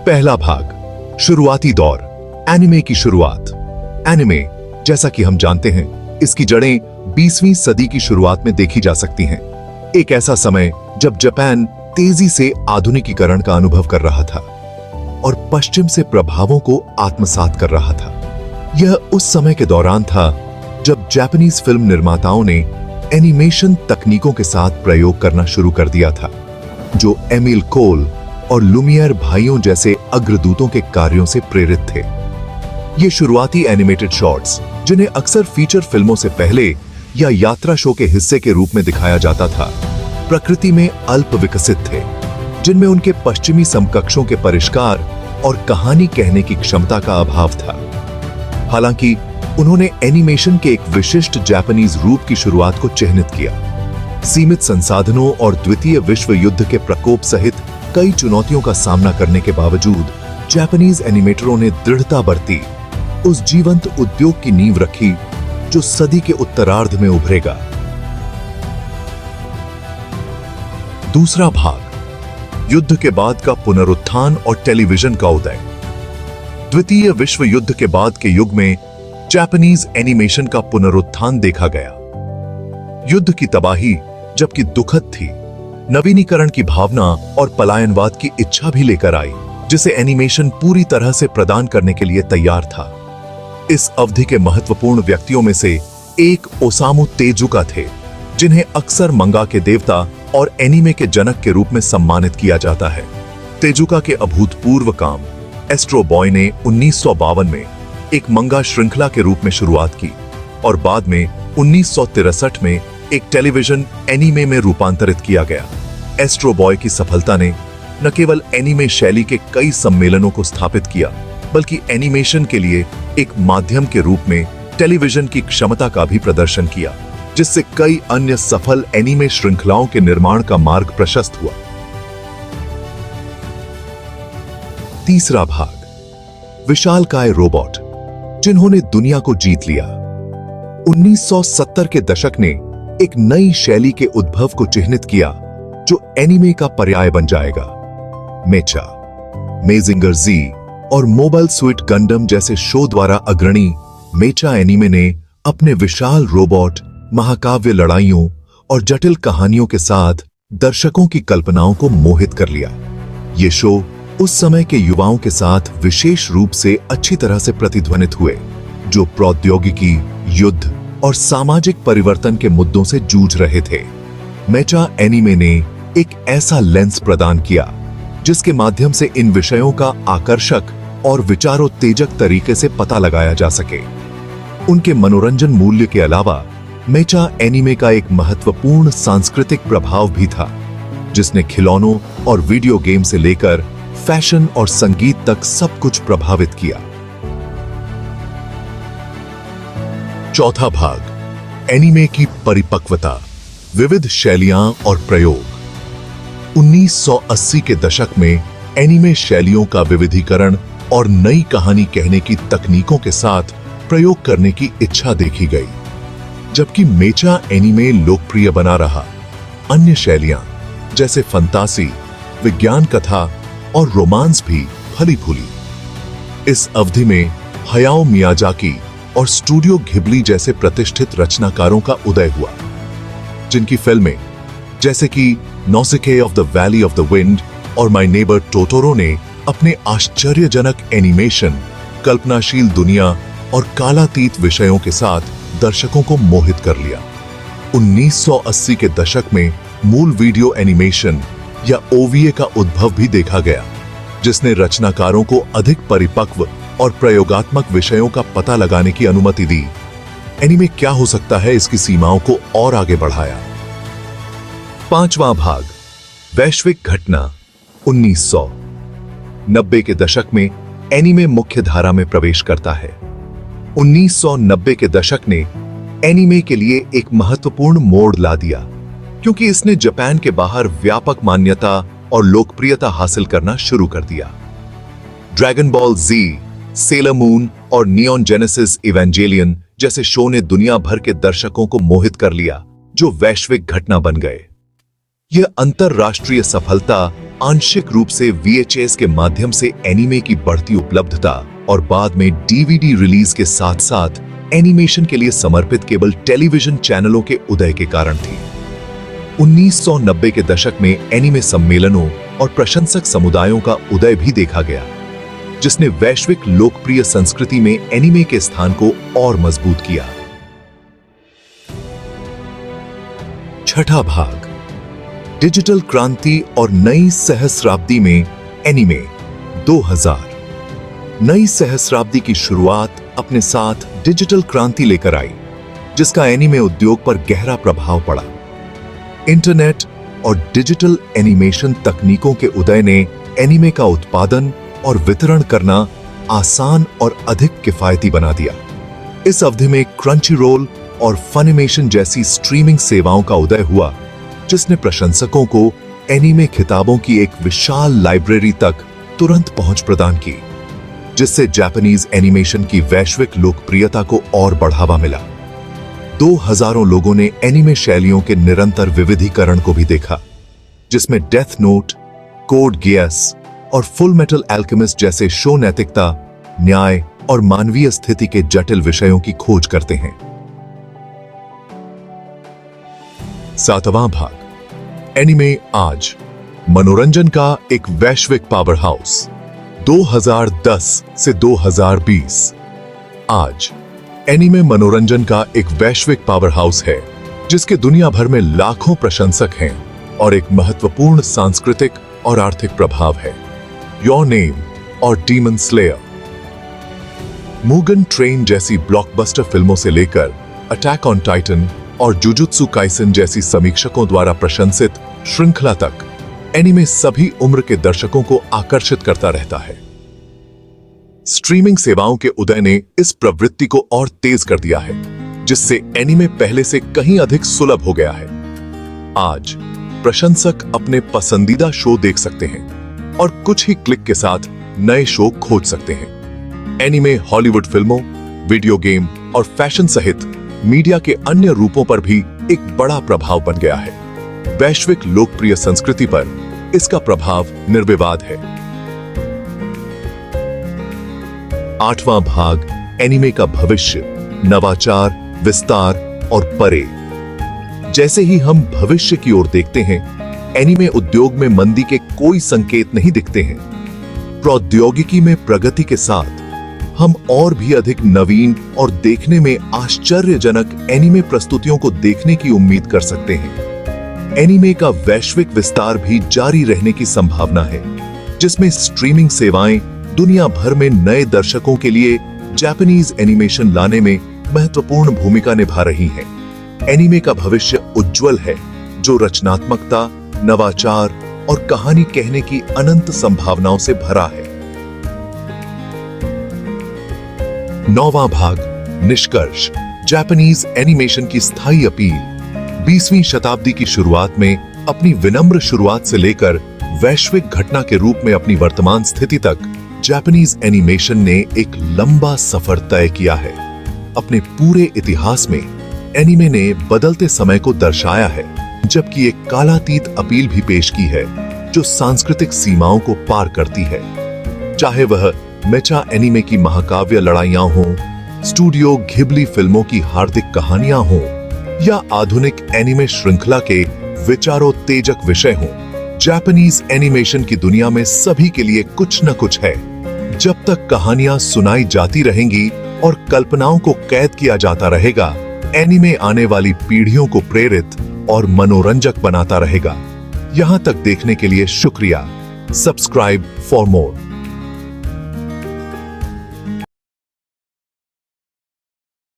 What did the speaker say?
पहला भाग, शुरुआती दौर, एनिमे की शुरुआत। एनिमे, जैसा कि हम जानते हैं, इसकी जड़ें 20वीं सदी की शुरुआत में देखी जा सकती हैं। एक ऐसा समय जब जापान तेजी से आधुनिकीकरण का अनुभव कर रहा था और पश्चिम से प्रभावों को आत्मसात कर रहा था। यह उस समय के दौरान था जब जापानीज फिल्म निर्माताओं ने एनिमेशन तकनीकों के साथ प्रयोग करना शुरू कर दिया था, जो एमिल कोल और लुमियर भाइयों जैसे अग्रदूतों के कार्यों से प्रेरित थे। ये शुरुआती एनिमेटेड शॉट्स, जिन्हें अक्सर फीचर फिल्मों से पहले या यात्रा शो के हिस्से के रूप में दिखाया जाता था, प्रकृति में अल्प विकसित थे, जिनमें उनके पश्चिमी समकक्षों के परिष्कार और कहानी कहने की क्षमता का अभाव था। हालांकि उन्होंने एनिमेशन के एक विशिष्ट जापानीज रूप की शुरुआत को चिह्नित किया। सीमित संसाधनों और द्वितीय विश्व युद्ध के प्रकोप सहित कई चुनौतियों का सामना करने के बावजूद जापानीज एनिमेटरों ने दृढ़ता बरती उस जीवंत उद्योग की नींव रखी जो सदी के उत्तरार्ध में उभरेगा। दूसरा भाग, युद्ध के बाद का पुनरुत्थान और टेलीविजन का उदय। द्वितीय विश्व युद्ध के बाद के युग में जापानीज एनिमेशन का पुनरुत्थान देखा गया। युद्ध की तबाही जबकि दुखद थी, नवीनीकरण की भावना और पलायनवाद की इच्छा भी लेकर आई, जिसे एनिमेशन पूरी तरह से प्रदान करने के लिए तैयार था। इस अवधि के महत्वपूर्ण व्यक्तियों में से एक ओसामू तेजुका थे, जिन्हें अक्सर मंगा के देवता और एनीमे के जनक के रूप में सम्मानित किया जाता है। तेजुका के अभूतपूर्व काम एस्ट्रो बॉय ने 1952 में एक मंगा श्रृंखला के रूप में शुरुआत की और बाद में 1963 में एक टेलीविजन एनीमे में रूपांतरित किया गया। एस्ट्रो बॉय की सफलता ने न केवल एनीमे शैली के कई सम्मेलनों को स्थापित किया, बल्कि एनिमेशन के लिए एक माध्यम के रूप में टेलीविजन की क्षमता का भी प्रदर्शन किया, जिससे कई अन्य सफल एनीमे श्रृंखलाओं के निर्माण का मार्ग प्रशस्त हुआ। तीसरा भाग, विशालकाय रोबोट, जिन्होंने दुनिया को जीत लिया। 1970 के दशक ने एक नई शैली के उद्भव को चिह्नित किया जो एनीमे का पर्याय बन जाएगा। मेचा, मेजिंगर जी और मोबाइल स्वीट गंडम जैसे शो द्वारा अग्रणी मेचा एनीमे ने अपने विशाल रोबोट, महाकाव्य लड़ाइयों और जटिल कहानियों के साथ दर्शकों की कल्पनाओं को मोहित कर लिया। ये शो उस समय के युवाओं के साथ विशेष रूप से अच्छी तरह से प्रतिध्वनित हुए, जो प्रौद्योगिकी, युद्ध और सामाजिक परिवर्तन के मुद्दों से जूझ रहे थे। मेचा एनीमे ने एक ऐसा लेंस प्रदान किया जिसके माध्यम से इन विषयों का आकर्षक और विचारोत्तेजक तरीके से पता लगाया जा सके। उनके मनोरंजन मूल्य के अलावा मेचा एनीमे का एक महत्वपूर्ण सांस्कृतिक प्रभाव भी था, जिसने खिलौनों और वीडियो गेम से लेकर फैशन और संगीत तक सब कुछ प्रभावित किया। चौथा भाग, एनीमे की परिपक्वता, विविध शैलियां और प्रयोग। 1980 के दशक में एनीमे शैलियों का विविधीकरण और नई कहानी कहने की तकनीकों के साथ प्रयोग करने की इच्छा देखी गई। जबकि मेचा एनीमे लोकप्रिय बना रहा, अन्य शैलियां जैसे फंतासी, विज्ञान कथा और रोमांस भी फली फूली। इस अवधि में हयाओ मियाजाकी और स्टूडियो घिबली जैसे प्रतिष्ठित रचनाकारों का उदय हुआ, जिनकी फिल्में जैसे कि Nausicaa of the valley of the wind और माय नेबर टोटोरो ने अपने आश्चर्यजनक एनिमेशन, कल्पनाशील दुनिया और कालातीत विषयों के साथ दर्शकों को मोहित कर लिया। 1980 के दशक में मूल वीडियो एनिमेशन या ओवीए का उद्भव भी देखा गया, जिसने रचनाकारों को अधिक परिपक्व और प्रयोगात्मक विषयों का पता लगाने की अनुमति दी। एनीमे क्या हो सकता है, इसकी सीमाओं को और आगे बढ़ाया। पांचवां भाग, वैश्विक घटना। 1990 के दशक में एनीमे मुख्य धारा में प्रवेश करता है। 1990 के दशक ने एनीमे के लिए एक महत्वपूर्ण मोड़ ला दिया, क्योंकि इसने जापान के बाहर व्यापक मान्यता और लोकप्रियता हासिल करना शुरू कर दिया। ड्रैगन बॉल जी, सेलर मून और नियॉन जेनेसिस इवेंजेलियन जैसे शो ने दुनिया भर के दर्शकों को मोहित कर लिया, जो वैश्विक घटना बन गए। यह अंतरराष्ट्रीय सफलता आंशिक रूप से VHS के माध्यम से एनीमे की बढ़ती उपलब्धता और बाद में DVD रिलीज के साथ साथ एनिमेशन के लिए समर्पित केबल टेलीविजन चैनलों के उदय के कारण थी। 1990 के दशक में एनीमे सम्मेलनों और प्रशंसक समुदायों का उदय भी देखा गया, जिसने वैश्विक लोकप्रिय संस्कृति में एनीमे के स्थान को और मजबूत किया। छठा भाग, डिजिटल क्रांति और नई सहस्राब्दी में एनीमे 2000। नई सहस्राब्दी की शुरुआत अपने साथ डिजिटल क्रांति लेकर आई, जिसका एनीमे उद्योग पर गहरा प्रभाव पड़ा। इंटरनेट और डिजिटल एनिमेशन तकनीकों के उदय ने एनीमे का उत्पादन और वितरण करना आसान और अधिक किफायती बना दिया। इस अवधि में क्रंचीरोल और फनिमेशन जैसी स्ट्रीमिंग सेवाओं का उदय हुआ, जिसने प्रशंसकों को एनीमे खिताबों की एक विशाल लाइब्रेरी तक तुरंत पहुंच प्रदान की, जिससे जापानीज एनिमेशन की वैश्विक लोकप्रियता को और बढ़ावा मिला। 2000 लोगों ने एनीमे शैलियों के निरंतर विविधीकरण को भी देखा, जिसमें डेथ नोट, कोड गियास और फुल मेटल एल्केमिस्ट जैसे शो नैतिकता, न्याय और मानवीय स्थिति के जटिल विषयों की खोज करते हैं। सातवां भाग, एनीमे आज, मनोरंजन का एक वैश्विक पावर हाउस, 2010 से 2020। आज एनीमे मनोरंजन का एक वैश्विक पावर हाउस है, जिसके दुनिया भर में लाखों प्रशंसक हैं और एक महत्वपूर्ण सांस्कृतिक और आर्थिक प्रभाव है। योर नेम और डीमन स्लेयर, मुगन ट्रेन जैसी ब्लॉकबस्टर फिल्मों से लेकर अटैक ऑन टाइटन और जुजुत्सु काइसन जैसी समीक्षकों द्वारा प्रशंसित श्रृंखला तक, एनीमे सभी उम्र के दर्शकों को आकर्षित करता रहता है। स्ट्रीमिंग सेवाओं के उदय ने इस प्रवृत्ति को और तेज कर दिया है, जिससे एनीमे पहले से कहीं अधिक सुलभ हो गया है। आज प्रशंसक अपने पसंदीदा शो देख सकते हैं और कुछ ही क्लिक के साथ नए शो खोज सकते हैं। एनीमे हॉलीवुड फिल्मों, वीडियो गेम और फैशन सहित मीडिया के अन्य रूपों पर भी एक बड़ा प्रभाव बन गया है। वैश्विक लोकप्रिय संस्कृति पर इसका प्रभाव निर्विवाद है। आठवां भाग, एनीमे का भविष्य, नवाचार, विस्तार और परे। जैसे ही हम भविष्य की ओर देखते हैं, एनीमे उद्योग में मंदी के कोई संकेत नहीं दिखते हैं। प्रौद्योगिकी में प्रगति के साथ हम और भी अधिक नवीन और देखने में आश्चर्यजनक एनीमे प्रस्तुतियों को देखने की उम्मीद कर सकते हैं। एनीमे का वैश्विक विस्तार भी जारी रहने की संभावना है, जिसमें स्ट्रीमिंग सेवाएं दुनिया भर में नए दर्शकों के लिए जापानीज एनिमेशन लाने में महत्वपूर्ण भूमिका निभा रही हैं। एनीमे का भविष्य उज्जवल है, जो रचनात्मकता, नवाचार और कहानी कहने की अनंत संभावनाओं से भरा है। नौवां भाग, निष्कर्ष, जापानीज एनिमेशन की स्थायी अपील। 20वीं शताब्दी की शुरुआत में अपनी विनम्र शुरुआत से लेकर वैश्विक घटना के रूप में अपनी वर्तमान स्थिति तक जापानीज एनिमेशन ने एक लंबा सफर तय किया है। अपने पूरे इतिहास में एनीमे ने बदलते समय को दर्शाया है, जबकि एक कालातीत अपील भी पेश की है, जो सांस्कृतिक सीमाओं को पार करती है। चाहे वह मेचा एनीमे की महाकाव्य लड़ाइयां हों, स्टूडियो घिबली फिल्मों की हार्दिक कहानियां हों, या आधुनिक एनीमे श्रृंखला के विचारोत्तेजक विषय हों, जापानीज एनिमेशन की दुनिया में सभी के लिए कुछ न कुछ है। जब तक कहानियां सुनाई जाती रहेंगी और कल्पनाओं को कैद किया जाता रहेगा, एनीमे आने वाली पीढ़ियों को प्रेरित और मनोरंजक बनाता रहेगा। यहां तक देखने के लिए शुक्रिया। Subscribe for more.